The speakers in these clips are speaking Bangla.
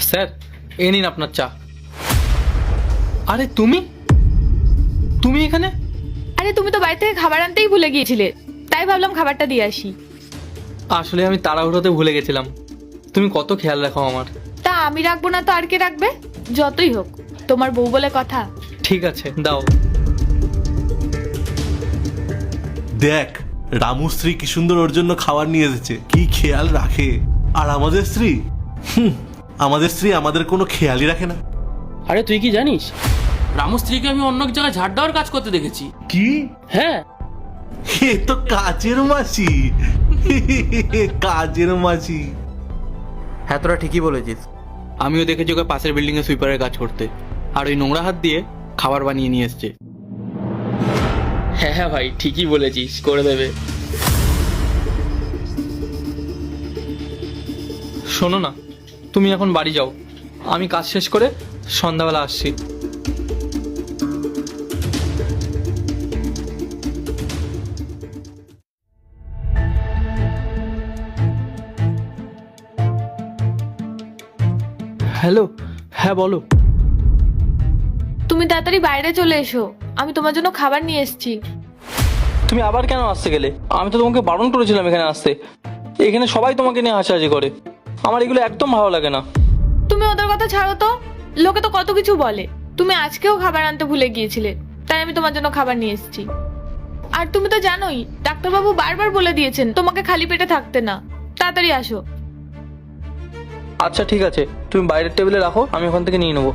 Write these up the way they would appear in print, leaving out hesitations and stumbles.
স্যার, এ নিন আপনার চা। আরে তুমি তুমি এখানে? আরে তুমি তো বাড়ি থেকে খাবার আনতেই ভুলে গিয়েছিলে, তাই ভাবলাম খাবারটা দিয়ে আসি। আসলে আমি তাড়াহুড়োতে ভুলে গেছিলাম। তুমি কত খেয়াল রাখো আমার। তা আমি রাখবো না তো আর কে রাখবে? যতই হোক তোমার বউ বলে কথা। ঠিক আছে, দাও। দেখ, রামু স্ত্রী কি সুন্দর ওর জন্য খাবার নিয়ে এসেছে, কি খেয়াল রাখে। আর আমাদের স্ত্রী, আমাদের স্ত্রী আমাদের কোনো খেয়ালই রাখে না। আরে তুই কি জানিস, রামু স্ত্রীকে আমি অন্য এক জায়গায় ঝাড় দেওয়ার কাজ করতে দেখেছি। কি? হ্যাঁ, এ তো কাজের মাসি। কাজের মাসি। হ্যাঁ, তোরা ঠিকই বলেছিস। আমিও দেখেছি ওকে পাশের বিল্ডিংয়ে সুইপারের কাজ করতে, আর ওই নোংরা হাত দিয়ে খাবার বানিয়ে নিয়ে এসছে। হ্যাঁ হ্যাঁ ভাই, ঠিকই বলেছিস, করে দেবে। শোনো না, তুমি এখন বাড়ি যাও, আমি কাজ শেষ করে সন্ধ্যাবেলা আসছি। হ্যালো, হ্যাঁ বলো। তুমি তাড়াতাড়ি বাইরে চলে এসো, আমি তোমার জন্য খাবার নিয়ে এসেছি। তুমি আবার কেন আসতে গেলে? আমি তো তোমাকে বারণ করেছিলাম এখানে আসতে। এখানে সবাই তোমাকে নিয়ে হাসাহাসি করে, আমার এগুলো একদম ভালো লাগে না। তুমি ওদের কথা ছাড়ো তো, লোকে তো কত কিছু বলে। তুমি আজকেও খাবার আনতে ভুলে গিয়েছিলে, তাই আমি তোমার জন্য খাবার নিয়ে এসেছি। আর তুমি তো জানোই, ডাক্তারবাবু বারবার বলে দিয়েছেন তোমাকে খালি পেটে থাকতে না। তাড়াতাড়ি আসো। আচ্ছা ঠিক আছে, তুমি বাইরের টেবিলে রাখো, আমি ওখান থেকে নিয়ে নেবো।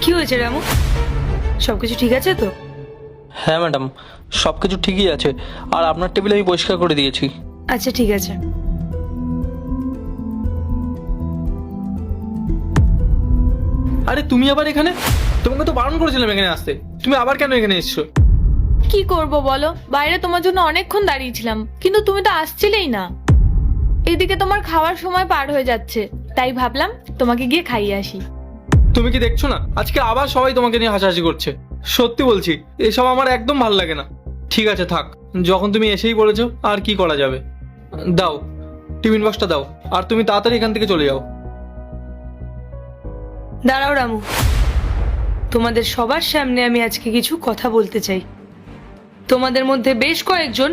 কি হয়েছে রামু? সবকিছু ঠিক আছে তো? হ্যাঁ ম্যাডাম, সব কিছু ঠিকই আছে, আর আপনার টেবিল আমি পরিষ্কার করে দিয়েছি। আচ্ছা ঠিক আছে। আরে তুমি আবার এখানে? তোমাকে তো বারণ করেছিলাম এখানে আসতে, তুমি আবার কেন এখানে এসছো? কি করব বলো, বাইরে তোমার জন্য অনেকক্ষণ দাঁড়িয়েছিলাম, কিন্তু তুমি তো আসছিলেই না। এদিকে তোমার খাওয়ার সময় পার হয়ে যাচ্ছে, তাই ভাবলাম তোমাকে গিয়ে খাইয়ে আসি। তুমি কি দেখছো না, আজকে আবার সবাই তোমাকে নিয়ে হাসাহাসি করছে। সত্যি বলছি, এসব আমার একদম ভালো লাগে না। ঠিক আছে থাক, যখন তুমি এসেই বলেছো আর কি করা যাবে। দাও, টিফিন বক্সটা দাও, আর তুমি তাড়াতাড়ি এখান থেকে চলে যাও। দাঁড়াও রামু, তোমাদের সবার সামনে আমি আজকে কিছু কথা বলতে চাই। তোমাদের মধ্যে বেশ কয়েকজন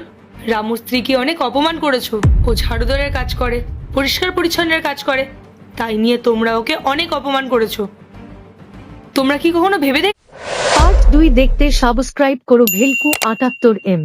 রামুর স্ত্রীকে অনেক অপমান করেছো। ও ঝাড়ুদারের কাজ করে, পরিষ্কার পরিচ্ছন্নের কাজ করে, তাই নিয়ে তোমরা ওকে অনেক অপমান করেছো। তোমরা কি কখনো ভেবে পার্ট 2 দেখতে সাবস্ক্রাইব করো ভেলকু 78M।